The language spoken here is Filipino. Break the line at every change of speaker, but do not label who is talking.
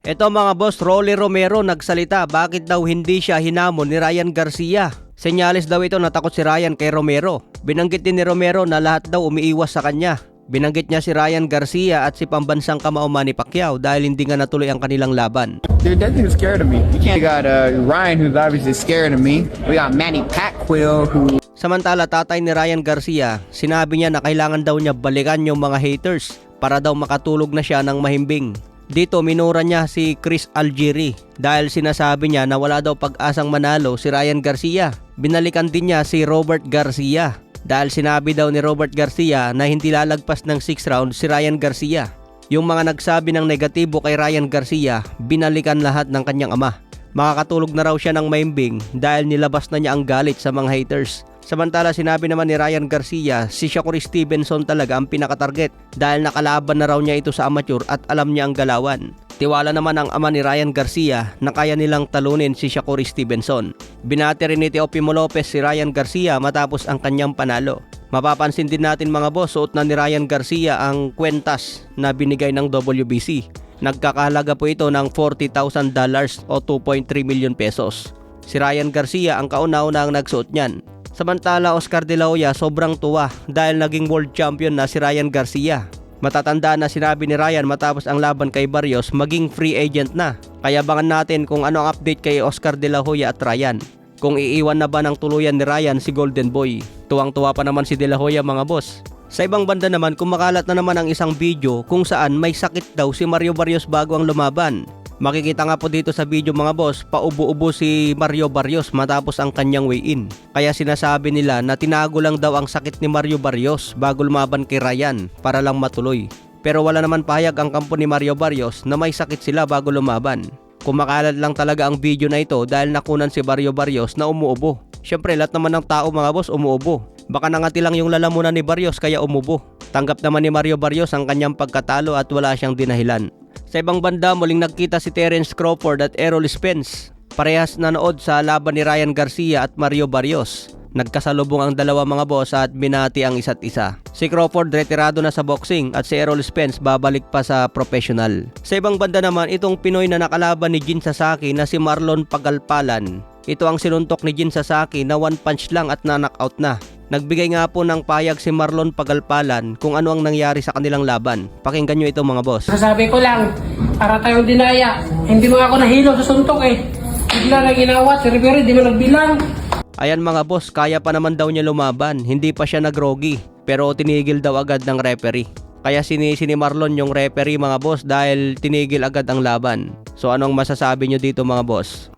Eto mga boss, Rolly Romero nagsalita bakit daw hindi siya hinamon ni Ryan Garcia. Senyales daw ito na takot si Ryan kay Romero. Binanggit din ni Romero na lahat daw umiiwas sa kanya. Binanggit niya si Ryan Garcia at si pambansang kamao Manny Pacquiao dahil hindi nga natuloy ang kanilang laban.
Dude, that dude's scared of me. You can't got Ryan, who's obviously scared of me. We got Manny Pacquiao, who...
Samantala, tatay ni Ryan Garcia, sinabi niya na kailangan daw niya balikan yung mga haters para daw makatulog na siya ng mahimbing. Dito minura niya si Chris Algieri dahil sinasabi niya na wala daw pag-asang manalo si Ryan Garcia. Binalikan din niya si Robert Garcia dahil sinabi daw ni Robert Garcia na hindi lalagpas ng 6th round si Ryan Garcia. Yung mga nagsabi ng negatibo kay Ryan Garcia, binalikan lahat ng kanyang ama. Makakatulog na raw siya ng maimbing dahil nilabas na niya ang galit sa mga haters. Samantala, sinabi naman ni Ryan Garcia, si Shakur Stevenson talaga ang pinakatarget dahil nakalaban na raw niya ito sa amateur at alam niya ang galawan. Tiwala naman ang ama ni Ryan Garcia na kaya nilang talunin si Shakur Stevenson. Binati rin ni Teofimo Lopez si Ryan Garcia matapos ang kanyang panalo. Mapapansin din natin mga boss, suot na ni Ryan Garcia ang kwentas na binigay ng WBC. Nagkakahalaga po ito ng $40,000 o 2.3 million pesos. Si Ryan Garcia ang kauna-una ang nagsuot niyan. Samantala, Oscar De La Hoya sobrang tuwa dahil naging world champion na si Ryan Garcia. Matatandaan na sinabi ni Ryan matapos ang laban kay Barrios, maging free agent na. Kaya abangan natin kung ano ang update kay Oscar De La Hoya at Ryan. Kung iiwan na ba ng tuluyan ni Ryan si Golden Boy. Tuwang-tuwa pa naman si De La Hoya mga boss. Sa ibang banda naman, kumakalat na naman ang isang video kung saan may sakit daw si Mario Barrios bago ang lumaban. Makikita nga po dito sa video mga boss, paubo-ubo si Mario Barrios matapos ang kanyang weigh-in. Kaya sinasabi nila na tinago lang daw ang sakit ni Mario Barrios bago lumaban kay Ryan para lang matuloy. Pero wala naman pahayag ang kampo ni Mario Barrios na may sakit sila bago lumaban. Kumakalat lang talaga ang video na ito dahil nakunan si Mario Barrios na umuubo. Syempre lahat naman ng tao mga boss umuubo. Baka nangati lang yung lalamunan ni Barrios kaya umubo. Tanggap naman ni Mario Barrios ang kanyang pagkatalo at wala siyang dinahilan. Sa ibang banda, muling nagkita si Terence Crawford at Errol Spence. Parehas nanood sa laban ni Ryan Garcia at Mario Barrios. Nagkasalubong ang dalawa mga boss at binati ang isa't isa. Si Crawford retirado na sa boxing at si Errol Spence babalik pa sa professional. Sa ibang banda naman, itong Pinoy na nakalaban ni Jin Sasaki na si Marlon Pagalpalan. Ito ang sinuntok ni Jin Sasaki na one punch lang at na-knockout na. Nagbigay nga po ng payag si Marlon Pagalpalan kung ano ang nangyari sa kanilang laban. Pakinggan nyo ito mga boss.
Sasabi ko lang, para tayong dinaya. Hindi mo ako nahilo sa suntok eh. Bigla na ginawa, si Rivero di mo nagbilang.
Ayan mga boss, kaya pa naman daw niya lumaban. Hindi pa siya nagrogi. Pero tinigil daw agad ng referee. Kaya sinisi ni Marlon yung referee mga boss dahil tinigil agad ang laban. So anong masasabi nyo dito mga boss?